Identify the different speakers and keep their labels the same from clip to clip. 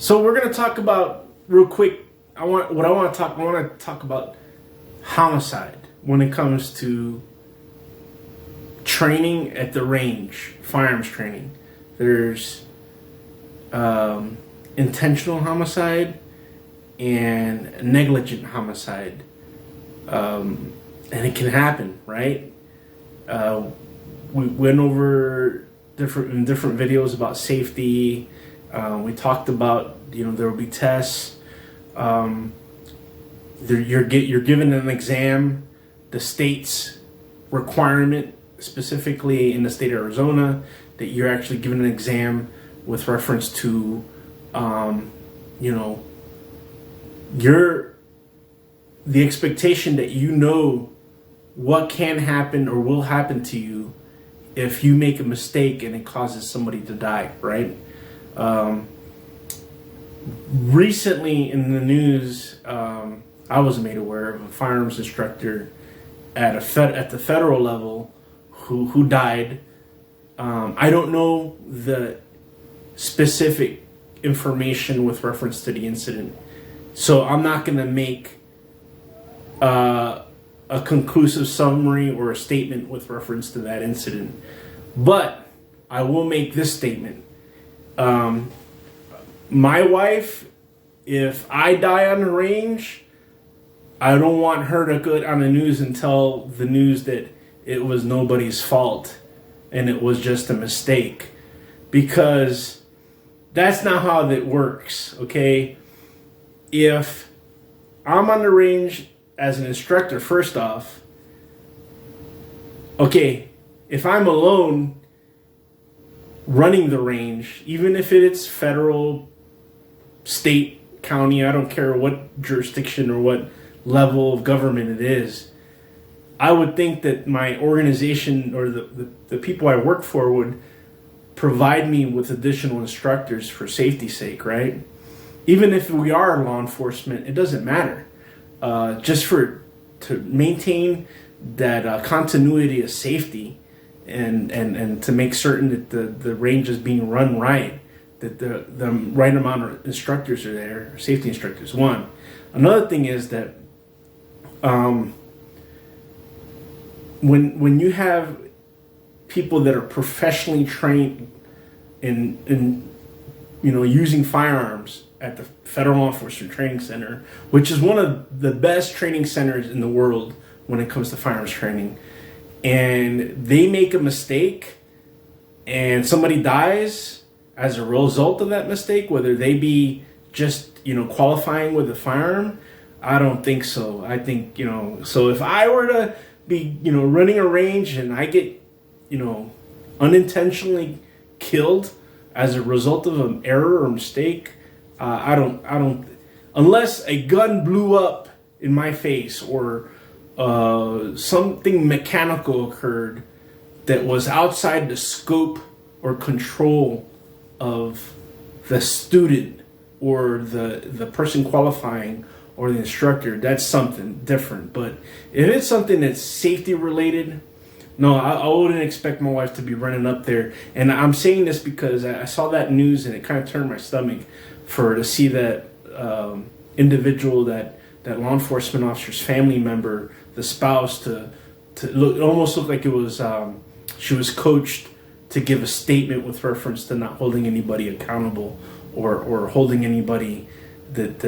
Speaker 1: So we're gonna talk about real quick. I want to talk about homicide when it comes to training at the range, firearms training. There's intentional homicide and negligent homicide, and it can happen, right? We went over different videos about safety. We talked about, there will be tests. You're given an exam. The state's requirement, specifically in the state of Arizona, that you're actually given an exam with reference to, the expectation that what can happen or will happen to you if you make a mistake and it causes somebody to die, right? Recently in the news, I was made aware of a firearms instructor at the federal level who died. I don't know the specific information with reference to the incident, so I'm not going to make a conclusive summary or a statement with reference to that incident. But I will make this statement. My wife, if I die on the range, I don't want her to go on the news and tell the news that it was nobody's fault and it was just a mistake, because that's not how that works, okay? If I'm on the range as an instructor, first off, okay, if I'm alone running the range, even if it's federal, state, county, I don't care what jurisdiction or what level of government it is, I would think that my organization or the people I work for would provide me with additional instructors for safety's sake, right? Even if we are law enforcement, it doesn't matter. Just to maintain that continuity of safety and to make certain that the range is being run right, that the right amount of instructors are there, safety instructors. One. Another thing is that when you have people that are professionally trained in using firearms at the Federal Law Enforcement Training Center, which is one of the best training centers in the world when it comes to firearms training, and they make a mistake and somebody dies as a result of that mistake, whether they be just qualifying with a firearm, I don't think so. I think so if I were to be running a range and I get unintentionally killed as a result of an error or mistake, I don't unless a gun blew up in my face or something mechanical occurred that was outside the scope or control of the student or the person qualifying or the instructor. That's something different. But if it's something that's safety related, no, I wouldn't expect my wife to be running up there. And I'm saying this because I saw that news and it kind of turned my stomach to see that individual, that law enforcement officer's family member, the spouse, to look, it almost looked like it was she was coached to give a statement with reference to not holding anybody accountable or holding anybody that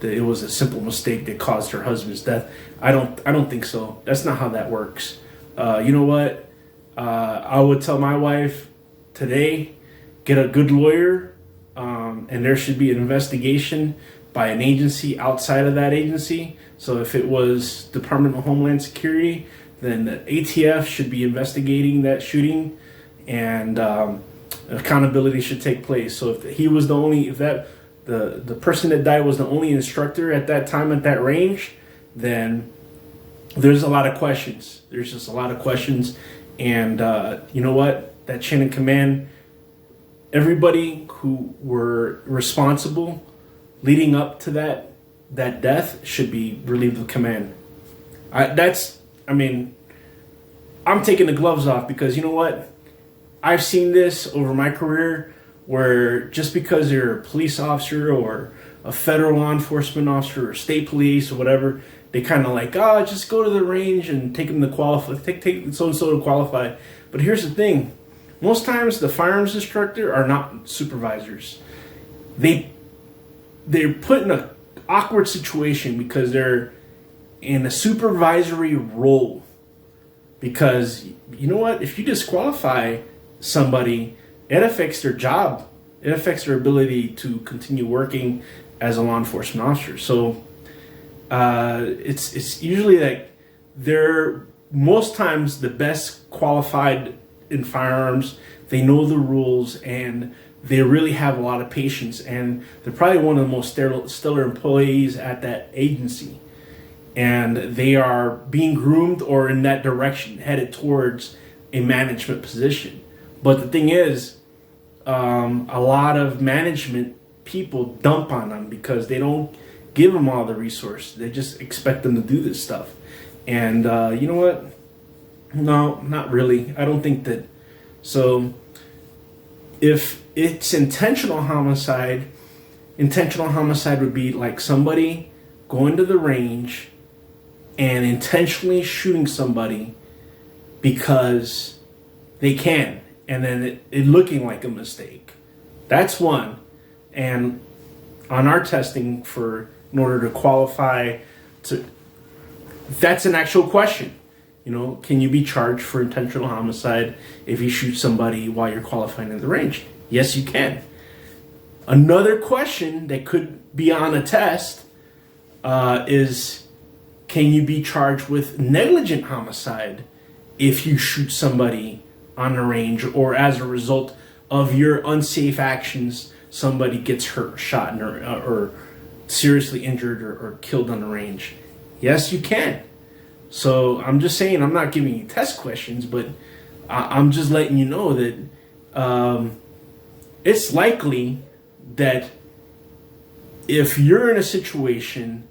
Speaker 1: it was a simple mistake that caused her husband's death. I don't think so. That's not how that works. You know what? I would tell my wife today, get a good lawyer, and there should be an investigation by an agency outside of that agency. So if it was Department of Homeland Security, then the ATF should be investigating that shooting, and accountability should take place. So if he was the person that died was the only instructor at that time at that range, then there's a lot of questions. There's just a lot of questions. And you know what? That chain of command, everybody who were responsible leading up to that death should be relieved of command. I'm taking the gloves off, because you know what? I've seen this over my career where just because you're a police officer or a federal law enforcement officer or state police or whatever, they kind of like, oh, just go to the range and take them to qualify, take so and so to qualify. But here's the thing: most times the firearms instructor are not supervisors. They're put in an awkward situation because they're in a supervisory role. Because you know what? If you disqualify somebody, it affects their job. It affects their ability to continue working as a law enforcement officer. So it's usually like they're most times the best qualified in firearms. They know the rules and they really have a lot of patience. And they're probably one of the most stellar employees at that agency. And they are being groomed or in that direction, headed towards a management position. But the thing is, a lot of management people dump on them because they don't give them all the resources. They just expect them to do this stuff. And you know what? No, not really. I don't think that. So if it's intentional homicide would be like somebody going to the range and intentionally shooting somebody because they can, and then it looking like a mistake. That's one. And on our testing in order to qualify that's an actual question. You know, can you be charged for intentional homicide if you shoot somebody while you're qualifying in the range? Yes, you can. Another question that could be on a test is, can you be charged with negligent homicide if you shoot somebody on the range, or as a result of your unsafe actions, somebody gets hurt, shot, or seriously injured or killed on the range? Yes, you can. So I'm just saying, I'm not giving you test questions, but I'm just letting you know that it's likely that if you're in a situation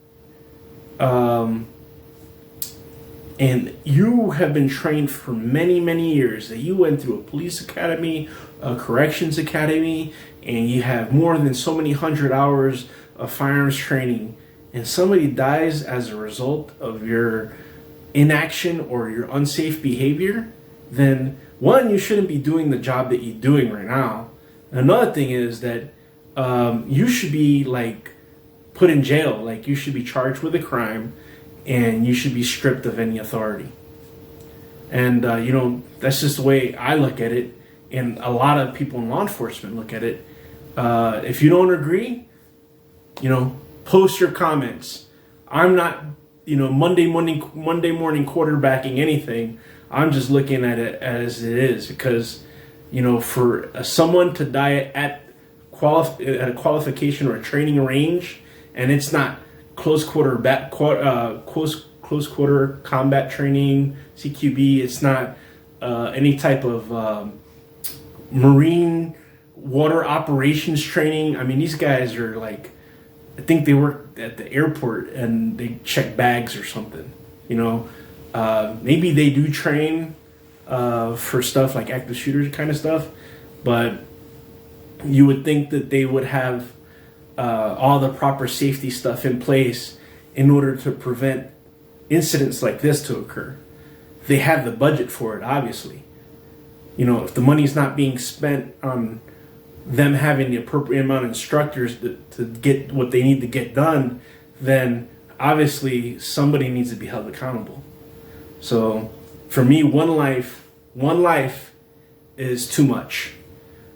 Speaker 1: and you have been trained for many, many years, that you went through a police academy, a corrections academy, and you have more than so many hundred hours of firearms training, and somebody dies as a result of your inaction or your unsafe behavior, then one, you shouldn't be doing the job that you're doing right now. Another thing is that you should be like put in jail. Like, you should be charged with a crime and you should be stripped of any authority. And you know, that's just the way I look at it, and a lot of people in law enforcement look at it. If you don't agree, you know, post your comments. I'm not, you know, Monday morning quarterbacking anything. I'm just looking at it as it is, because, you know, for someone to die at a qualification or a training range, and it's not close quarter combat training, CQB. It's not any type of marine water operations training. I mean, these guys are like, I think they work at the airport and they check bags or something. You know, maybe they do train for stuff like active shooters kind of stuff, but you would think that they would have all the proper safety stuff in place in order to prevent incidents like this to occur. They have the budget for it, obviously. You know, if the money's not being spent on them having the appropriate amount of instructors to get what they need to get done, then obviously somebody needs to be held accountable. So for me, one life is too much,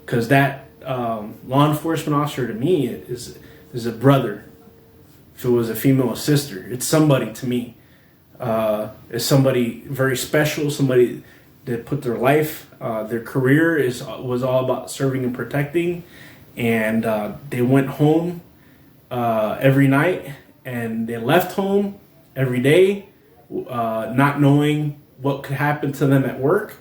Speaker 1: because that law enforcement officer to me is a brother. If it was a female, a sister. It's somebody to me. It's somebody very special, somebody that put their life, their career was all about serving and protecting, and they went home every night, and they left home every day, not knowing what could happen to them at work.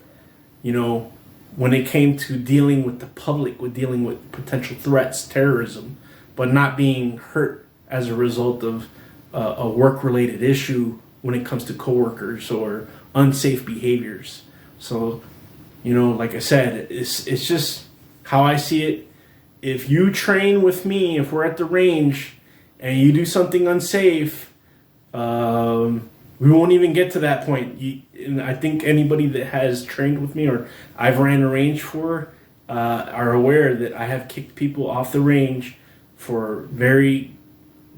Speaker 1: You know, when it came to dealing with the public, with dealing with potential threats, terrorism, but not being hurt as a result of a work-related issue when it comes to coworkers or unsafe behaviors. So, you know, like I said, it's just how I see it. if you train with me, if we're at the range and you do something unsafe, we won't even get to that point. And I think anybody that has trained with me or I've ran a range for are aware that I have kicked people off the range for very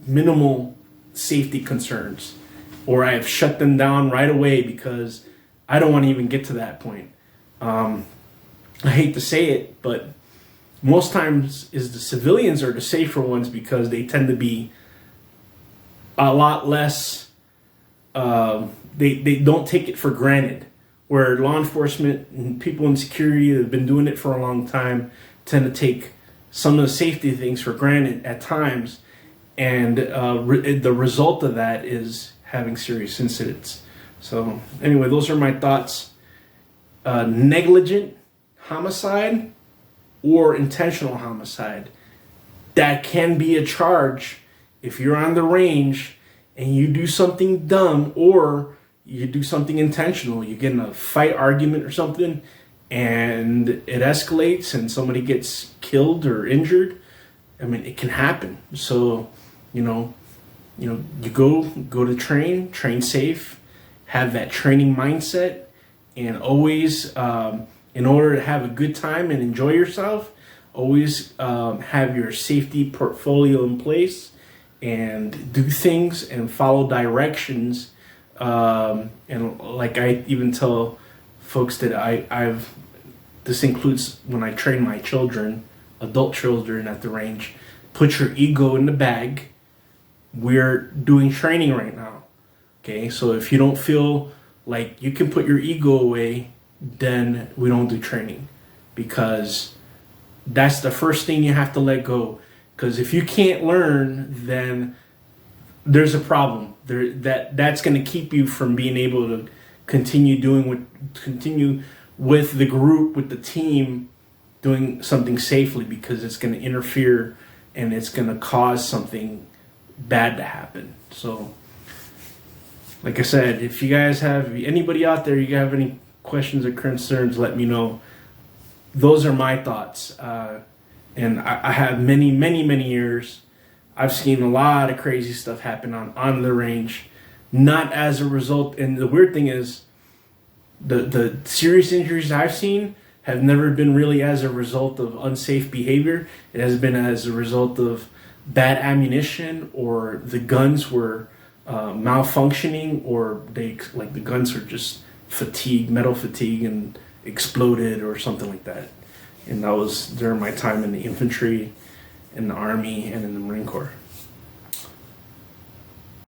Speaker 1: minimal safety concerns, or I have shut them down right away because I don't want to even get to that point. I hate to say it, but most times is the civilians are the safer ones because they tend to be a lot less, they don't take it for granted, where law enforcement and people in security that have been doing it for a long time tend to take some of the safety things for granted at times, and the result of that is having serious incidents. So anyway, those are my thoughts. Negligent homicide or intentional homicide, that can be a charge if you're on the range and you do something dumb or you do something intentional. You get in a fight argument or something and it escalates and somebody gets killed or injured. I mean, it can happen. So, you go to train safe, have that training mindset, and always, in order to have a good time and enjoy yourself, always have your safety portfolio in place and do things and follow directions. And like I even tell folks that this includes when I train my children, adult children at the range, put your ego in the bag. We're doing training right now. Okay, so if you don't feel like you can put your ego away, then we don't do training, because that's the first thing you have to let go. Because if you can't learn, then there's a problem there. That's going to keep you from being able to continue with the group, with the team, doing something safely, because it's going to interfere and it's going to cause something bad to happen. So, like I said, if you guys have anybody out there, you have any questions or concerns, let me know. Those are my thoughts. And I have many years. I've seen a lot of crazy stuff happen on the range, not as a result. And the weird thing is, the serious injuries I've seen have never been really as a result of unsafe behavior. It has been as a result of bad ammunition, or the guns were malfunctioning, or the guns were just metal fatigue, and exploded or something like that. And that was during my time in the infantry, in the Army, and in the Marine Corps.